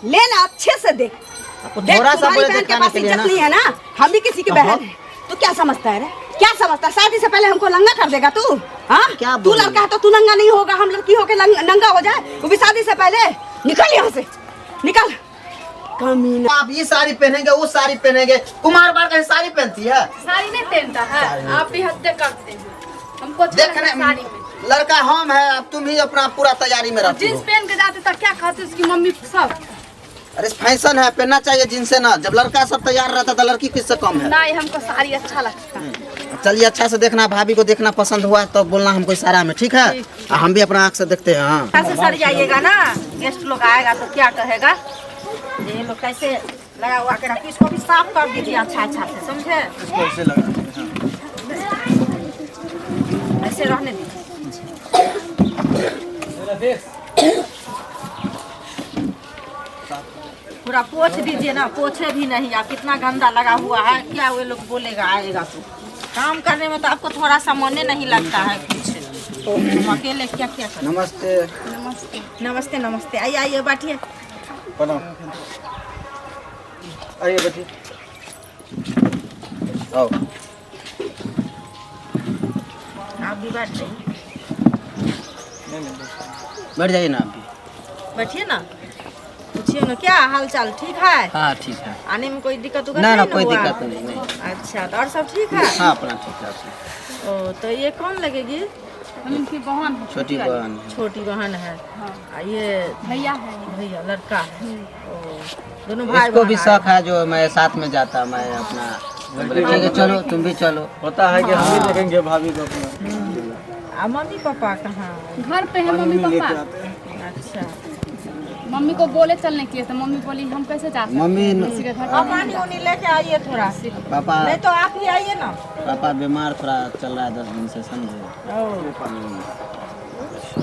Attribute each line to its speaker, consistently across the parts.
Speaker 1: लेना अच्छे से देख।
Speaker 2: थोड़ा सा बोले
Speaker 1: बहन के पास इज्जत नहीं है ना, हम भी किसी की बहन है। तो क्या समझता है रे? क्या समझता है? शादी से पहले हमको नंगा कर देगा तू? हाँ, तू लड़का है तो तू नंगा नहीं होगा, हम लड़की होके नंगा हो जाए, वो भी शादी से पहले। निकल यहाँ से, निकल। कमीना।
Speaker 2: आप ये साड़ी पहनेंगे, वो साड़ी पहनेंगे, कुमार बार का साड़ी पहनती है?
Speaker 3: साड़ी नहीं पहनता है, आप भी हत्या करते हैं। हमको
Speaker 2: देखने
Speaker 3: साड़ी में
Speaker 2: लड़का हम है, अब तुम ही अपना पूरा तैयारी में रहती हो।
Speaker 3: जींस पहन के जाते तो क्या खाते उसकी मम्मी सब।
Speaker 2: अरे फैशन है, पहनना चाहिए जींस से ना। जब लड़का सब तैयार रहता तो लड़की किससे कम है?
Speaker 3: नहीं, हमको साड़ी अच्छा लगता है।
Speaker 2: चलिए अच्छा से देखना, भाभी को देखना, पसंद हुआ तो बोलना हमको इशारा में, ठीक है? हम भी अपना आँख से देखते हैं। हाँ
Speaker 1: कैसे सर जाइएगा ना, गेस्ट लोग आएगा तो क्या कहेगा? ये लोग कैसे लगा हुआ के रखी, इसको भी साफ कर दीजिए अच्छा से, समझे?
Speaker 4: इसको ऐसे लगा दीजिए, हाँ।
Speaker 1: ऐसे रहने दीजिए। पूरा पोछ दीजिए ना, पोछे भी नहीं, आप कितना गंदा लगा हुआ है। क्या वो लोग बोलेगा आएगा तो? काम करने में तो आपको थोड़ा सा मन नहीं लगता है कुछ, तो हम अकेले क्या क्या करें?
Speaker 2: नमस्ते।
Speaker 1: नमस्ते नमस्ते नमस्ते, आइए आइए बैठिए।
Speaker 4: प्रणाम। आइए बैठिए।
Speaker 2: आओ
Speaker 1: आप भी बैठ जाइए,
Speaker 2: बैठ जाइए ना, आप भी
Speaker 1: बैठिए ना। पूछिए ना, क्या हाल चाल? ठीक है?
Speaker 2: हाँ ठीक है।
Speaker 1: आने में कोई दिक्कत
Speaker 2: ना ना, कोई
Speaker 1: हुआ?
Speaker 2: दिक्कत नहीं।
Speaker 1: अच्छा, तो और सब ठीक है?
Speaker 2: हाँ अपना ठीक है।
Speaker 1: ओ, तो ये कौन लगेगी?
Speaker 3: उनकी बहन है,
Speaker 2: छोटी बहन है।
Speaker 1: छोटी बहन है। ये
Speaker 3: भैया है।
Speaker 1: भैया लड़का है। ओ, दोनों भाई
Speaker 2: इसको भी
Speaker 1: बहन
Speaker 2: शौक है, जो मैं साथ में जाता, मैं अपना बोले ठीक है चलो तुम भी चलो।
Speaker 4: होता है कि हम भी देखेंगे भाभी को अपना।
Speaker 1: आ, मम्मी पापा कहाँ?
Speaker 3: घर पे है मम्मी पापा।
Speaker 1: अच्छा,
Speaker 3: मम्मी को बोले चलने के लिए तो मम्मी बोली हम कैसे जा सकते
Speaker 2: मम्मी
Speaker 3: हैं किसी के घर
Speaker 1: और पानी उनी लेके आइए थोड़ा,
Speaker 2: पापा
Speaker 1: नहीं तो आप ही आइए ना।
Speaker 2: पापा बीमार थोड़ा चल रहा है 10 दिन से, समझे?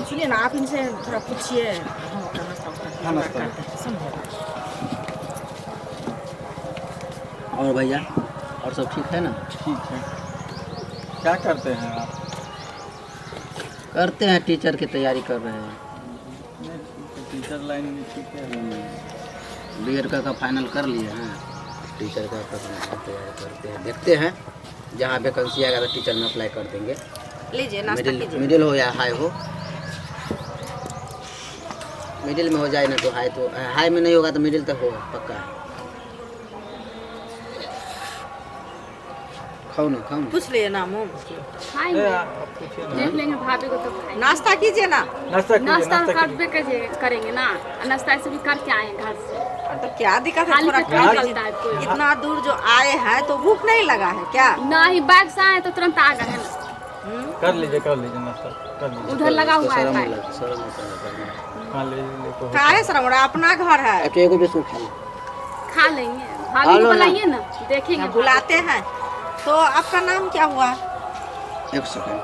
Speaker 1: सुनिए ना, आप इनसे थोड़ा पूछिए, हम अपना नाश्ता करते हैं, समझे?
Speaker 2: और भैया और सब ठीक है ना?
Speaker 4: ठीक है। क्या करते हैं आप?
Speaker 2: करते हैं, टीचर की तैयारी कर रहे हैं।
Speaker 4: टीचर लाइन में ठीक है।
Speaker 2: बीएड का फाइनल कर लिए हैं, टीचर का तैयारी करते हैं। देखते हैं जहाँ वैकेंसी आएगा तो टीचर में अप्लाई कर देंगे।
Speaker 1: लीजिए नाश्ता कीजिए।
Speaker 2: मिडिल हो या हाई हो, मिडिल में हो जाए ना तो हाई में नहीं होगा तो मिडिल तक होगा पक्का है। खाओ ना, खाओ ना।
Speaker 1: पूछ लिए ना मुँह।
Speaker 3: खाएंगे,
Speaker 4: आप पूछिए ना।
Speaker 3: देख लेंगे भाभी को तो खाएंगे।
Speaker 1: नाश्ता कीजिए ना।
Speaker 4: नाश्ता कीजिए,
Speaker 3: नाश्ता
Speaker 4: नाश्ता कीजिए।
Speaker 3: करेंगे ना, नाश्ता ऐसे भी करके आए घर से।
Speaker 1: तो क्या दिक्कत है?
Speaker 3: खाली
Speaker 1: थोड़ा
Speaker 3: पेट
Speaker 1: खा
Speaker 3: नहीं
Speaker 1: लीजिए।
Speaker 3: चलता है कोई।
Speaker 1: इतना दूर जो आए हैं तो भूख नहीं लगा है क्या?
Speaker 3: नहीं, बैग से आए तो तुरंत आ गए ना।
Speaker 4: कर लीजिए नाश्ता कर लीजिए।
Speaker 3: उधर लगा हुआ है
Speaker 2: शर्म
Speaker 3: बैग।
Speaker 2: लग- शर्म होता है।
Speaker 4: हाँ ले तो
Speaker 1: क्या है सर, हमारा अपना घर है।
Speaker 2: अच्छा एगो बिस्कुट खाइए।
Speaker 3: खा लेंगे, भाभी को बुलाइए ना, देखेंगे।
Speaker 1: बुलाते हैं। तो आपका नाम क्या हुआ?
Speaker 2: एक सेकंड।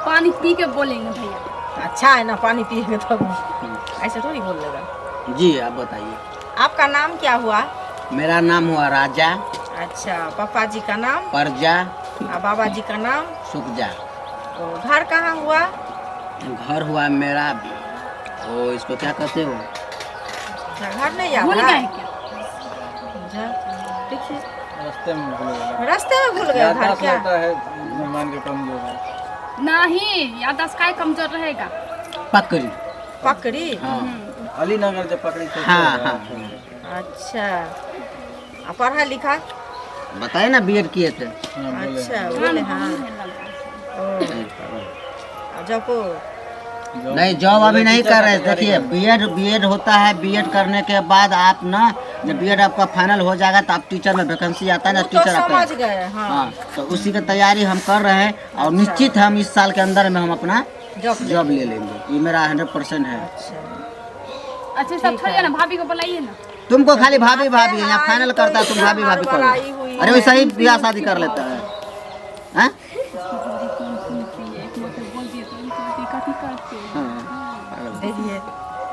Speaker 3: पानी पी के बोलेंगे भैया।
Speaker 1: अच्छा है ना, पानी पिएंगे तो ऐसे थोड़ी बोल लेगा।
Speaker 2: जी आप बताइए।
Speaker 1: आपका नाम क्या हुआ?
Speaker 2: मेरा नाम हुआ राजा।
Speaker 1: अच्छा, पापा जी का नाम?
Speaker 2: परजा।
Speaker 1: और बाबा जी का नाम?
Speaker 2: सुखजा।
Speaker 1: तो घर कहाँ हुआ?
Speaker 2: घर हुआ मेरा, ओ इसको क्या कहते हो?
Speaker 1: घर नहीं याद
Speaker 3: भूल
Speaker 1: है?
Speaker 3: गए क्या?
Speaker 1: देखिए,
Speaker 4: रास्ते में भूल गए।
Speaker 1: रास्ते में भूल गए घर
Speaker 4: याददाश्त
Speaker 1: क्या?
Speaker 4: रहता है मेहमान के कमजोर है।
Speaker 3: नहीं, याददाश्त का कमजोर रहेगा।
Speaker 2: पकड़ी।
Speaker 1: पकड़ी?
Speaker 2: हाँ
Speaker 4: अली नगर जब पकड़ी थे।
Speaker 2: हाँ हाँ।
Speaker 1: अच्छा, और पढ़ा लिखा?
Speaker 2: बताए ना बीएड किए थे।
Speaker 1: अच्छा बोले हाँ। जब को
Speaker 2: नहीं जॉब अभी नहीं कर रहे। देखिए बीएड होता है, बीएड करने के बाद आप ना, जब बीएड आपका फाइनल हो जाएगा तो आप टीचर में वैकेंसी आता है ना,
Speaker 1: तो
Speaker 2: टीचर
Speaker 1: समझ
Speaker 2: आपका।
Speaker 1: गए। हाँ,
Speaker 2: हाँ तो उसी की तैयारी हम कर रहे हैं और निश्चित हम इस साल के अंदर में हम अपना जॉब ले लेंगे, ये मेरा 100% है।
Speaker 3: अच्छा सब छोड़िए ना, भाभी को बुलाइए ना।
Speaker 2: तुमको खाली भाभी भाभी यहाँ फाइनल करता है, तुम भाभी भाभी
Speaker 1: बड़ाई
Speaker 2: करो।
Speaker 1: हुई
Speaker 2: अरे वैसा ही ब्याह शादी कर लेता है, हैं?
Speaker 3: एक मतलब बोल दिए तो उनकी दिक्कत ही करती है।
Speaker 2: हाँ।
Speaker 1: देखिए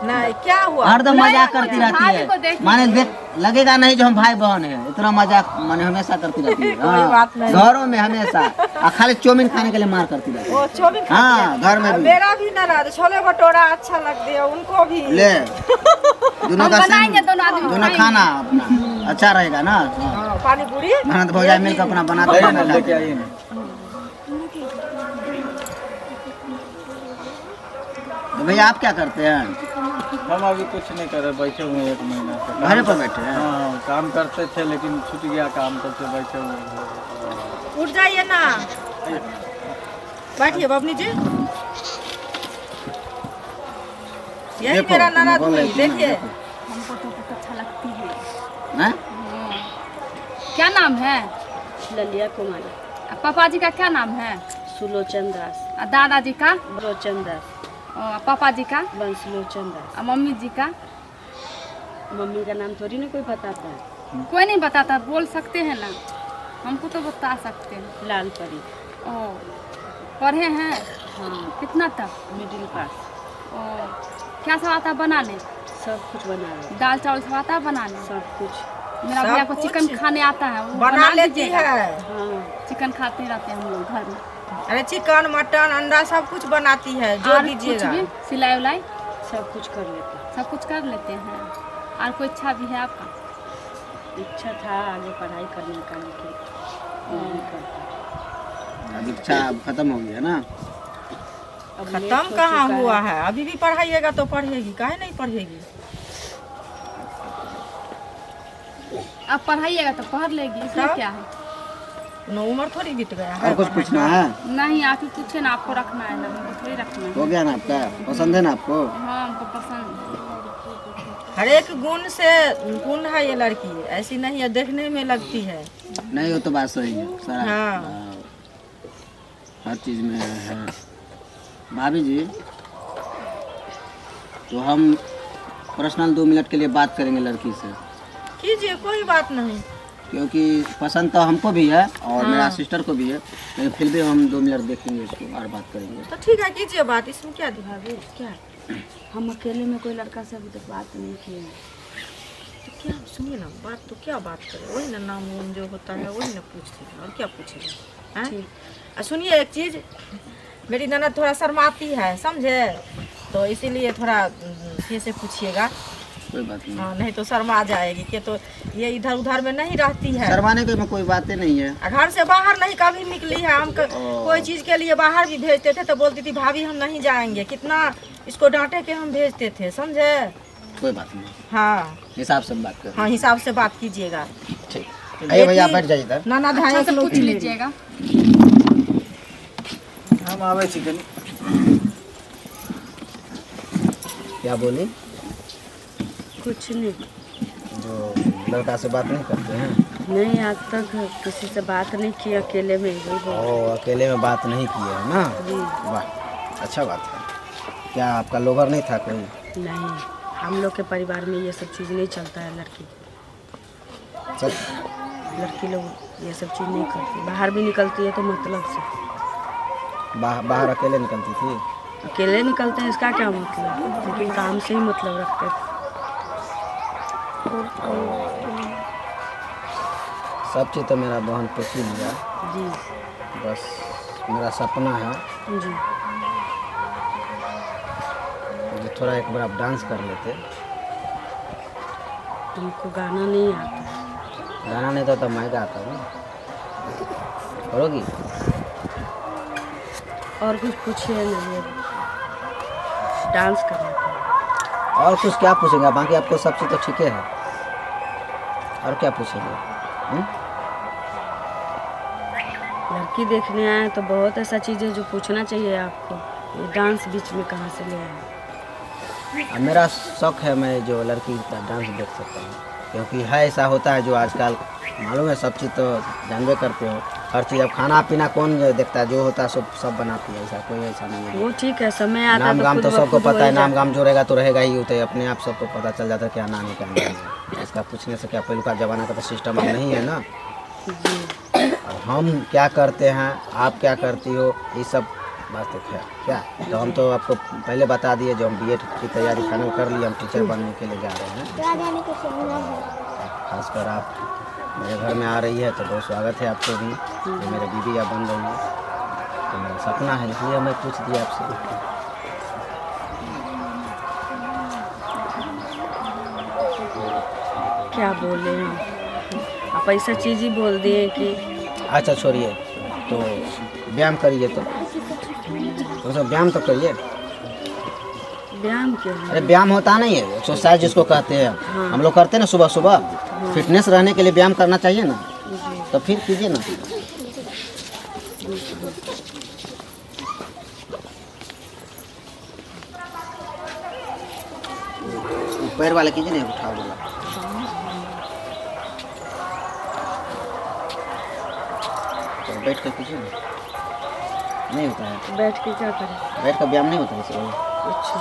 Speaker 1: नहीं क्या हुआ?
Speaker 2: हरदम मजाक करती रहती
Speaker 3: भाभी को
Speaker 2: है,
Speaker 3: देखिए।
Speaker 2: माने देख लगेगा नहीं जो हम भाई बहन है, इतना मजाक माने हमेशा करती रहती है। हाँ,
Speaker 1: बात नहीं।
Speaker 2: घरों में हमेशा और खाली चौमिन खाने के लिए मार करती रहती है।
Speaker 1: वो चौमिन खाती
Speaker 2: हाँ,
Speaker 1: है।
Speaker 2: घर में भी
Speaker 1: मेरा भी ना रहा, छोले भटूरा अच्छा लगती है उनको भी।
Speaker 2: ले दोनों
Speaker 3: हम
Speaker 2: का
Speaker 3: बनाएंगे,
Speaker 2: सेम,
Speaker 3: दोनों आदमी
Speaker 2: दोनों
Speaker 3: खाएंगे।
Speaker 2: खाना अपना अच्छा रहेगा ना।
Speaker 1: हाँ, पानी पूरी
Speaker 2: मेहनत भौजाई मिलकर अपना बनाते
Speaker 4: आइए
Speaker 2: हैं
Speaker 4: ना,
Speaker 2: ना
Speaker 4: लेके आइए ना।
Speaker 2: तो भैया आप क्या करते हैं?
Speaker 4: हम अभी कुछ नहीं कर रहे, बैठे हुए हैं 1 महीना से।
Speaker 2: घर पर बैठे हैं?
Speaker 4: हाँ, काम करते थे लेकिन छूट गया काम, तब से बैठे हुए हैं।
Speaker 1: उठ जाइए ना, बैठिए बबनी जी। यही
Speaker 2: देखो,
Speaker 1: मेरा
Speaker 2: तुम
Speaker 1: ननद
Speaker 2: बोल रही
Speaker 1: हुई,
Speaker 2: थी ना,
Speaker 1: देखिए।
Speaker 2: देखो।
Speaker 3: हमको तो बहुत अच्छा लगती है।
Speaker 2: हैं?
Speaker 3: क्या नाम है?
Speaker 5: ललिया कुमारी,
Speaker 3: पापा जी का क्या नाम है?
Speaker 5: सुलोचन दास,
Speaker 3: दादाजी का?
Speaker 5: लोचन दास,
Speaker 3: पापा जी का?
Speaker 5: बंसलोचन दास।
Speaker 3: मम्मी जी का?
Speaker 5: मम्मी का नाम थोड़ी ना कोई बताता है।
Speaker 3: कोई नहीं बताता, बोल सकते हैं ना, हमको तो बता सकते हैं।
Speaker 5: लाल परी,
Speaker 3: ओ, पढ़े हैं?
Speaker 5: हाँ,
Speaker 3: कितना तक?
Speaker 5: मिडिल पास,
Speaker 3: ओ, क्या सब आता है बनाने?
Speaker 5: सब कुछ बना रहे,
Speaker 3: दाल चावल सब आता है बनाने?
Speaker 5: सब कुछ।
Speaker 3: मेरा
Speaker 1: सब
Speaker 3: भैया को
Speaker 1: कुछ
Speaker 3: चिकन खाने आता है, वो
Speaker 1: बना लेती
Speaker 3: दीजिएगा।
Speaker 1: है।
Speaker 5: हाँ,
Speaker 3: चिकन खाते रहते हैं हम लोग घर में।
Speaker 1: अरे चिकन मटन अंडा सब कुछ बनाती है, जो
Speaker 3: और कुछ
Speaker 1: दीजिएगा।
Speaker 3: भी सिलाई उलाई
Speaker 5: सब कुछ कर लेते।
Speaker 3: सब कुछ कर लेते हैं। और कोई इच्छा भी है आपका?
Speaker 5: इच्छा था आगे पढ़ाई करने का, लेकिन नहीं करता।
Speaker 2: अब इच्छा अब खत्म हो गई है ना।
Speaker 5: अब लेट
Speaker 1: खत्म
Speaker 5: हो
Speaker 1: कहाँ
Speaker 5: चुका
Speaker 1: हुआ है? अभी भी पढ़ाइएगा तो पढ़ेगी, काहे नहीं पढ़ेगी?
Speaker 3: आप पढ़ाइएगा तो पढ़ लेगी, इसमें
Speaker 1: हाँ।
Speaker 3: क्या है?
Speaker 1: न उम्र थोड़ी बीत गया है।
Speaker 2: और कुछ पूछना है?
Speaker 3: नहीं, आप ही पूछे ना, आपको रखना है ना, हमको थोड़ी रखना है।
Speaker 2: हो गया ना आपका? पसंद है ना आपको?
Speaker 3: हाँ, हमको पसंद है।
Speaker 1: हर एक गुण से गुण है ये लड़की, ऐसी नहीं है देखने में लगती है।
Speaker 2: नहीं, वो तो बात सही है सारा।
Speaker 1: हाँ।
Speaker 2: हर चीज में है। भाभी जी, तो हम पर्सनल 2 मिनट के लिए बात करेंगे लड़की से,
Speaker 1: कीजिए, कोई बात नहीं।
Speaker 2: क्योंकि पसंद तो हमको भी है और
Speaker 1: हाँ।
Speaker 2: मेरा सिस्टर को भी है, लेकिन फिर भी हम 2 मिनट देखेंगे इसको और बात करेंगे।
Speaker 1: तो ठीक है, कीजिए बात, इसमें क्या दिखावे? क्या
Speaker 5: हम अकेले में कोई लड़का से अभी तक बात नहीं किए।
Speaker 1: तो क्या सुनिए ना, बात तो क्या बात करें, वही ना नाम वाम जो होता है वही ना पूछते हैं, और क्या पूछेगा? हैं? और सुनिए एक चीज़, मेरी ननद थोड़ा शर्माती है, समझे? तो इसीलिए थोड़ा फिर से पूछिएगा।
Speaker 2: कोई बात नहीं।
Speaker 1: हाँ, नहीं तो शर्मा जाएगी कि तो ये इधर उधर में नहीं रहती है।
Speaker 2: शर्माने के में कोई बातें नहीं है।
Speaker 1: घर से बाहर नहीं कभी निकली है। हम कोई चीज़ के लिए बाहर भी भेजते थे तो बोलती थी भाभी हम नहीं जाएंगे, कितना इसको डांटे के हम भेजते थे, समझे?
Speaker 2: कोई बात नहीं,
Speaker 1: हाँ
Speaker 2: हिसाब से बात कर।
Speaker 1: हाँ, हिसाब से बात कीजिएगा।
Speaker 2: ठीक, आइए भैया बैठ जाइए इधर।
Speaker 1: नाना
Speaker 3: अच्छा
Speaker 1: धाय
Speaker 3: से पूछ लीजिएगा।
Speaker 4: हम आवे चिकन।
Speaker 2: क्या बोली?
Speaker 5: कुछ नहीं,
Speaker 2: जो लड़का से बात नहीं करते हैं?
Speaker 5: नहीं आज तक किसी से बात नहीं की, अकेले में ही हुई।
Speaker 2: ओ, अकेले में बात नहीं किए है ना? वाह, अच्छा बात है। क्या आपका लोभर नहीं था कोई?
Speaker 5: नहीं, हम लोग के परिवार में ये सब चीज़ नहीं चलता है। लड़की लोग ये सब चीज़ नहीं करती, बाहर भी निकलती है तो मतलब से।
Speaker 2: बाहर अकेले निकलती थी?
Speaker 5: अकेले निकलते हैं इसका क्या मतलब, लेकिन काम से ही मतलब रखते थे।
Speaker 2: सब चीज़ तो मेरा बहन पूछ ही लिया,
Speaker 5: जी
Speaker 2: बस मेरा सपना है
Speaker 5: जी,
Speaker 2: कि थोड़ा एक बार आप डांस कर लेते।
Speaker 5: तुमको गाना नहीं आता?
Speaker 2: गाना नहीं था तो मैं गाता हूँ, करोगी?
Speaker 5: और कुछ पूछिए नहीं, डांस करना था।
Speaker 2: और कुछ क्या पूछेंगे? बाकी आपको सब चीज़ तो ठीक है, और क्या पूछेंगे?
Speaker 5: लड़की देखने आए तो बहुत ऐसा चीज़ है जो पूछना चाहिए आपको। ये डांस बीच में कहाँ से ले आए?
Speaker 2: अब मेरा शौक है, मैं जो लड़की का डांस देख सकता हूँ, क्योंकि है ऐसा होता है जो आजकल मालूम है, सब चीज़ तो जानबे करते हो, हर चीज़। अब खाना पीना कौन देखता है? जो होता है सब बनाती है, ऐसा कोई ऐसा नहीं है।
Speaker 5: वो ठीक है, समय आता
Speaker 2: नाम
Speaker 5: तो
Speaker 2: गाम
Speaker 5: खुद
Speaker 2: तो
Speaker 5: ब
Speaker 2: सबको
Speaker 5: खुद
Speaker 2: पता है,
Speaker 5: वही
Speaker 2: नाम
Speaker 5: जाता
Speaker 2: गाम जो रहेगा तो रहेगा ही, होता है अपने आप सबको पता चल जाता है क्या नाम है क्या नहीं है। इसका पूछने से क्या, पहले का ज़माना का तो सिस्टम अब नहीं है ना।
Speaker 5: है। जी,
Speaker 2: और हम क्या करते हैं, आप क्या करती हो, ये सब बात तो क्या तो हम तो आपको पहले बता दिए, जो हम बीएड की तैयारी फाइनल कर लिए, हम टीचर बनने के लिए जा रहे हैं। खासकर आप मेरे घर में आ रही है तो बहुत स्वागत है आपको भी, जो मेरे बीवी आप बन रही है, तो मेरा सपना है, इसलिए हमें पूछ दिया आपसे।
Speaker 5: क्या बोले हम, आप ऐसा चीज़ ही बोल दिए कि
Speaker 2: अच्छा छोड़िए, तो व्यायाम करिए, तो व्यायाम तो करिए।
Speaker 5: व्यायाम क्या है?
Speaker 2: अरे व्यायाम होता नहीं है, एक्सरसाइज जिसको कहते हैं, हम लोग करते हैं ना सुबह सुबह, फिटनेस रहने के लिए व्यायाम करना चाहिए ना, तो फिर कीजिए ना। पैर वाले कीजिए ना, उठाओ बोला। तो बैठ कर कीजिए ना, नहीं होता है।
Speaker 5: बैठ के क्या करें?
Speaker 2: बैठ कर व्यायाम नहीं होता है इसलिए।
Speaker 5: अच्छा,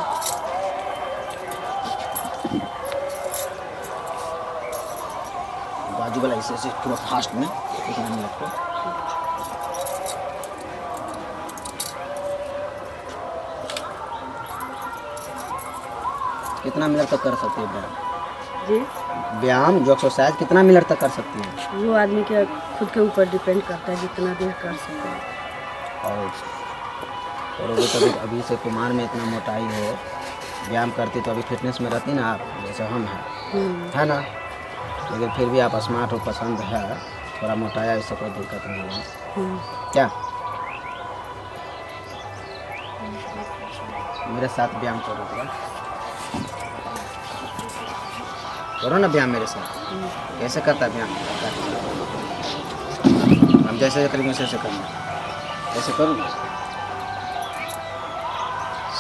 Speaker 2: बाजू वाला ऐसे पूरा फास्ट में इतना नहीं लगता। कितना मिनट तक कर सकते हैं व्यायाम?
Speaker 5: जी
Speaker 2: व्यायाम जो एक्सरसाइज कितना मिनट तक कर सकती हैं?
Speaker 5: वो आदमी के खुद के ऊपर डिपेंड करता है, जितना देर कर सकते हैं।
Speaker 2: और वो तो अभी से कुमार में इतना मोटाई है, व्यायाम करती तो अभी फिटनेस में रहती ना आप, जैसे हम हैं, है ना, लेकिन फिर भी आप स्मार्ट हो, पसंद है, थोड़ा मोटाया, इससे कोई दिक्कत नहीं है। क्या मेरे साथ व्यायाम करो, करो ना व्यायाम मेरे साथ। कैसे करता है व्यायाम? हम जैसे करेंगे वैसे करना, कैसे करूँ?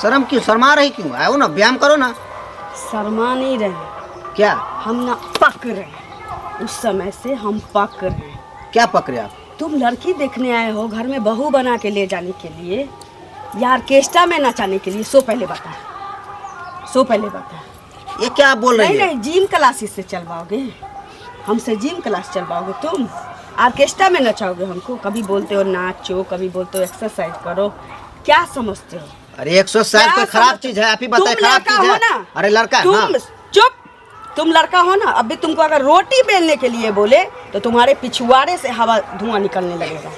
Speaker 2: शर्म क्यों, शर्मा रही क्यों? आओ ना, व्यायाम करो ना।
Speaker 5: शर्मा नहीं रहे,
Speaker 2: क्या
Speaker 5: हम ना पक रहे हैं, उस समय से हम पक रहे हैं।
Speaker 2: क्या पकड़े आप?
Speaker 5: तुम लड़की देखने आए हो घर में बहू बना के ले जाने के लिए या ऑर्केस्ट्रा में नचाने के लिए? सो पहले बता।
Speaker 2: ये क्या आप बोल रही
Speaker 5: नहीं
Speaker 2: है?
Speaker 5: नहीं, जिम क्लासेस से चलवाओगे हमसे? जिम क्लास चलवाओगे तुम? ऑर्केस्ट्रा में नचाओगे हमको? कभी बोलते हो नाचो, कभी बोलते हो एक्सरसाइज करो, क्या समझते हो?
Speaker 2: अरे एक्सरसाइज कोई खराब चीज है? आप ही बताए खराब चीज है? अरे लड़का
Speaker 5: तुम चुप, तुम लड़का हो ना। अभी तुमको अगर रोटी बेलने के लिए बोले तो तुम्हारे पिछुआड़े से हवा धुआं निकलने लगेगा।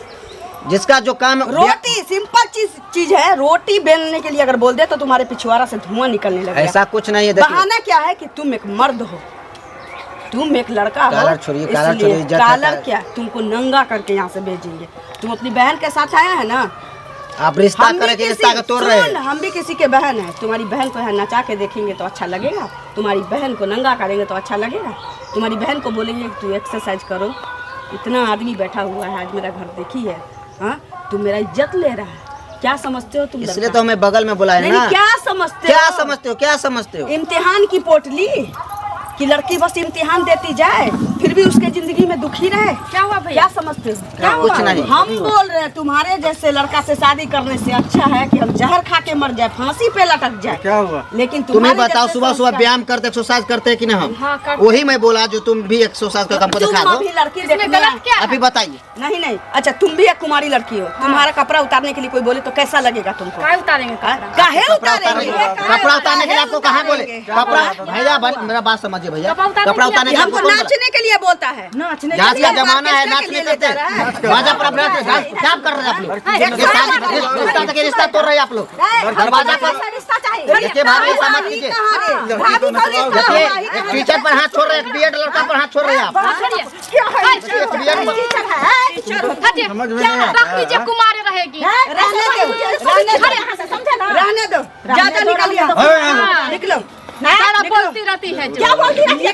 Speaker 2: जिसका जो काम
Speaker 5: रोटी सिंपल चीज है, रोटी बेलने के लिए अगर बोल दे तो तुम्हारे पिछुआड़ा से धुआं निकलने लगेगा।
Speaker 2: ऐसा कुछ नहीं है।
Speaker 5: बहाना क्या है कि तुम एक मर्द हो, तुम एक लड़का हो,
Speaker 2: कालर छोड़िए,
Speaker 5: कालर क्या, तुमको नंगा करके यहाँ से भेजेंगे। तुम अपनी बहन के साथ आया है ना,
Speaker 2: आप रिश्ता करे के रिश्ता का तोड़ रहे हैं।
Speaker 5: हम भी किसी के बहन है, तुम्हारी बहन को यहाँ नचा के देखेंगे तो अच्छा लगेगा? तुम्हारी बहन को नंगा करेंगे तो अच्छा लगेगा? तुम्हारी बहन को बोलेंगे कि तू एक्सरसाइज करो? इतना आदमी बैठा हुआ है, आज मेरा घर देखी है, हाँ? तुम मेरा इज्जत ले रहा है, क्या समझते हो तुम?
Speaker 2: इसलिए तो हमें बगल में बुलाया ना।
Speaker 5: क्या समझते हो? इम्तिहान की पोटली कि लड़की बस इम्तिहान देती जाए फिर भी उसके जिंदगी में दुखी रहे? क्या हुआ भैया? क्या समझते हो? क्या
Speaker 2: कुछ
Speaker 5: हुआ?
Speaker 2: नहीं।
Speaker 5: हम बोल रहे हैं तुम्हारे जैसे लड़का से शादी करने से अच्छा है कि हम जहर खा के मर जाए, फांसी पे लटक जाए।
Speaker 4: क्या हुआ?
Speaker 5: लेकिन
Speaker 2: तुम्हें बताओ, सुबह सुबह व्यायाम करते, एक्सरसाइज करते कि नहीं? हम वही मैं बोला, जो तुम भी एक्सरसाइज का हमको दिखा दो।
Speaker 5: लड़की देखने
Speaker 2: अभी बताइए।
Speaker 5: नहीं, अच्छा तुम भी एक कुमारी लड़की हो, तुम्हारा कपड़ा उतारने के लिए कोई बोले तो कैसा लगेगा तुमको? काहे उतारेंगे?
Speaker 2: कपड़ा उतारने के लिए आपको कहाँ बोले? कपड़ा भैया, मेरा बात समझिए भैया, कपड़ा उतारने के लिए
Speaker 5: हमको नाचने के लिए बोलता है। नाचने
Speaker 2: का जमाना है, नाचने करते हैं। बाजा पर क्या कर रहे हैं आप लोग? रिश्ता तोड़ रहे हैं आप लोग दरवाजा पर। देखिए भाभी, समझ लीजिए, एक टीचर पर हाथ छोड़ रहे हैं, एक बीएड लड़का पर हाथ छोड़ रहे हैं आप।
Speaker 4: समझ में नहीं आता है।
Speaker 3: कुमारी रहेगी।
Speaker 5: रहने दो, ज्यादा निकलिए, निकलो।
Speaker 3: बोलती रहती है जो।
Speaker 5: क्या बोलती रहती है?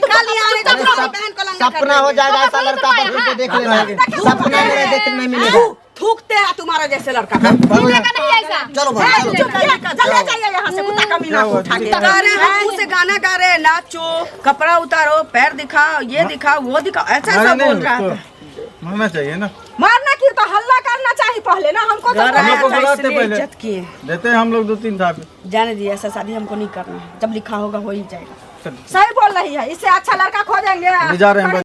Speaker 2: सपना हो जाएगा ऐसा लड़का पर फिर देख लेना, सपना मेरे देखने नहीं मिलेगा।
Speaker 5: थूकते हैं तुम्हारा जैसे लड़का।
Speaker 2: चलो भाई, चलो।
Speaker 5: चले जाइए यहाँ से, कुत्ता कमीना को उठा के। गा रहे हैं, मुंह से गाना गा रहे हैं, नाचो, कपड़ा उतारो, पैर दिखाओ, ये दिखाओ, वो दिखाओ, ऐसा ऐसा बोल रहा है।
Speaker 4: मारना चाहिए ना।
Speaker 5: मारना क्यों? तो हल्ला करना चाहिए पहले ना। हमको तो
Speaker 4: बुलाते पहले,
Speaker 5: इज्जत किए
Speaker 4: देते हैं हम लोग 2-3 था।
Speaker 5: जाने दिए, ऐसा शादी हमको नहीं करना है, जब लिखा होगा हो ही जाएगा। सही बोल रही है, इससे अच्छा लड़का खोजेंगे।
Speaker 4: जा रहे हैं।